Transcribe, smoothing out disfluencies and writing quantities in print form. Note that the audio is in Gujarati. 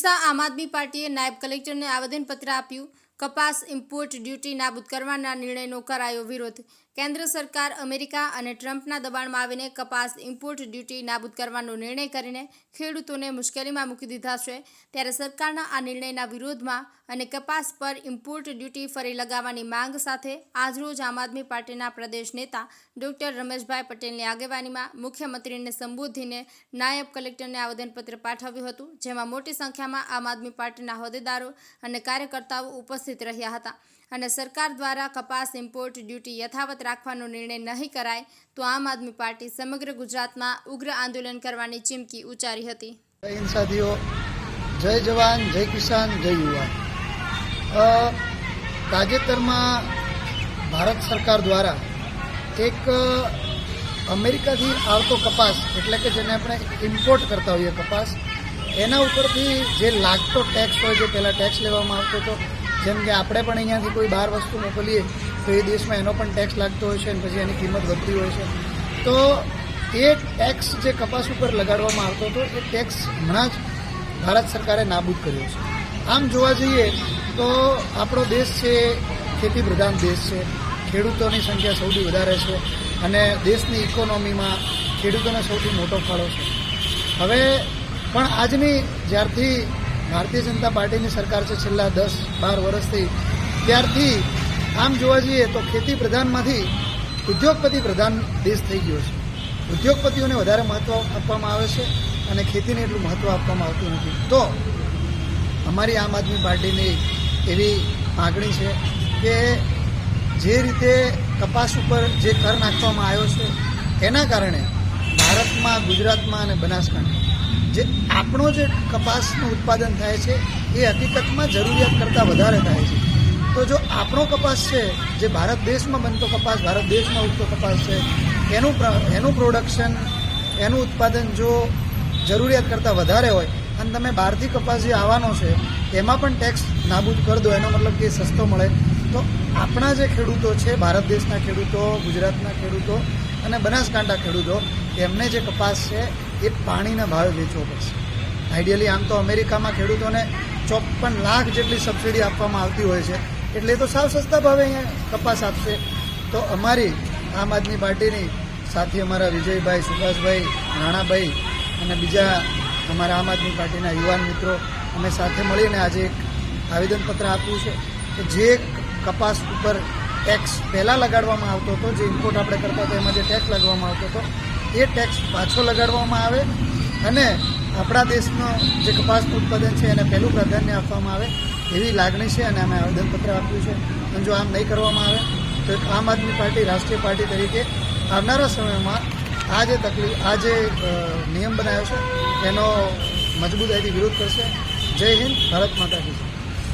ડીસા આમ આદમી પાર્ટીએ નાયબ કલેક્ટરને આવેદનપત્ર આપ્યું। કપાસ ઇમ્પોર્ટ ડ્યુટી નાબૂદ કરવાના નિર્ણયનો કરાયો વિરોધ। કેન્દ્ર સરકાર અમેરિકા અને ટ્રમ્પના દબાણમાં આવીને કપાસ ઇમ્પોર્ટ ડ્યુટી નાબૂદ કરવાનો નિર્ણય કરીને ખેડૂતોને મુશ્કેલીમાં મૂકી દીધા છે। ત્યારે સરકારના આ નિર્ણયના વિરોધમાં અને કપાસ પર ઇમ્પોર્ટ ડ્યુટી ફરી લગાવવાની માંગ સાથે આજરોજ આમ આદમી પાર્ટીના પ્રદેશ નેતા ડોક્ટર રમેશભાઈ પટેલની આગેવાનીમાં મુખ્યમંત્રીને સંબોધીને નાયબ કલેક્ટરને આવેદનપત્ર પાઠવ્યું હતું, જેમાં મોટી સંખ્યામાં આમ આદમી પાર્ટીના હોદ્દેદારો અને કાર્યકર્તાઓ ઉપસ્થિત રહ્યા હતા। અને સરકાર દ્વારા કપાસ ઇમ્પોર્ટ ડ્યુટી યથાવત રાખવાનો નિર્ણય નહીં કરાય તો આમ આદમી પાર્ટી સમગ્ર ગુજરાતમાં ઉગ્ર આંદોલન કરવાની ચીમકી ઉચ્ચારી હતી। સાથીઓ, જય જવાન, જય કિસાન, જય યુવાન। તાજેતરમાં ભારત સરકાર દ્વારા એક અમેરિકાથી આવતો કપાસ એટલે કે જેને આપણે ઇમ્પોર્ટ કરતા હોઈએ કપાસ, એના ઉપરથી જે લાગતો ટેક્સ હોય, જે પહેલાં ટેક્સ લેવામાં આવતો હતો, જેમ કે આપણે પણ અહીંયાથી કોઈ બહાર વસ્તુ મોકલીએ તો એ દેશમાં એનો પણ ટેક્સ લાગતો હોય છે અને પછી એની કિંમત વધતી હોય છે, તો એ ટેક્સ જે કપાસ ઉપર લગાડવામાં આવતો હતો એ ટેક્સ હમણાં જ ભારત સરકારે નાબૂદ કર્યો છે। આમ જોવા જઈએ તો આપણો દેશ છે ખેતી પ્રધાન દેશ છે, ખેડૂતોની સંખ્યા સૌથી વધારે છે અને દેશની ઇકોનોમીમાં ખેડૂતોનો સૌથી મોટો ફાળો છે। હવે પણ આજની જ્યારથી ભારતીય જનતા પાર્ટીની સરકાર છે છેલ્લા 10-12 વર્ષથી, ત્યારથી આમ જોવા જઈએ તો ખેતી પ્રધાનમાંથી ઉદ્યોગપતિ પ્રધાન દેશ થઈ ગયો છે। ઉદ્યોગપતિઓને વધારે મહત્ત્વ આપવામાં આવે છે અને ખેતીને એટલું મહત્ત્વ આપવામાં આવતું નથી। તો અમારી આમ આદમી પાર્ટીની એવી માગણી છે કે જે રીતે કપાસ ઉપર જે કર નાખવામાં આવ્યો છે એના કારણે ભારતમાં, ગુજરાતમાં અને બનાસકાંઠા જે આપણો જે કપાસનું ઉત્પાદન થાય છે એ હકીકતમાં જરૂરિયાત કરતાં વધારે થાય છે। તો જો આપણો કપાસ છે, જે ભારત દેશમાં બનતો કપાસ, ભારત દેશમાં ઉગતો કપાસ છે, એનું પ્રોડક્શન, એનું ઉત્પાદન જો જરૂરિયાત કરતાં વધારે હોય અને તમે બહારથી કપાસ જે આવવાનો છે એમાં પણ ટેક્સ નાબૂદ કરી દો, એનો મતલબ કે સસ્તો મળે, તો આપણા જે ખેડૂતો છે, ભારત દેશના ખેડૂતો, ગુજરાતના ખેડૂતો અને બનાસકાંઠા ખેડૂતો, એમને જે કપાસ છે એ પાણીના ભાવે વેચવો પડશે। આઈડિયલી આમ તો અમેરિકામાં ખેડૂતોને 54 લાખ જેટલી સબસિડી આપવામાં આવતી હોય છે, એટલે એ તો સાવ સસ્તા ભાવે અહીંયા કપાસ આપશે। તો અમારી આમ આદમી પાર્ટીની સાથી અમારા વિજયભાઈ, સુભાષભાઈ, રાણાભાઈ અને બીજા અમારા આમ આદમી પાર્ટીના યુવાન મિત્રો, અમે સાથે મળીને આજે એક આવેદનપત્ર આપ્યું છે કે જે કપાસ ઉપર ટેક્સ પહેલાં લગાડવામાં આવતો હતો, જે ઇમ્પોર્ટ આપણે કરતા હતા એમાં જે ટેક્સ લગાડવામાં આવતો હતો એ ટેક્સ પાછો લગાડવામાં આવે અને આપણા દેશનો જે કપાસનું ઉત્પાદન છે એને પહેલું પ્રાધાન્ય આપવામાં આવે એવી લાગણી છે અને અમે આવેદનપત્ર આપ્યું છે। અને જો આમ નહીં કરવામાં આવે તો એક આમ આદમી પાર્ટી રાષ્ટ્રીય પાર્ટી તરીકે આવનારા સમયમાં આ જે નિયમ બનાવ્યો છે એનો મજબૂતાઈથી વિરોધ કરશે। જય હિન્દ, ભારત માતા કી જય।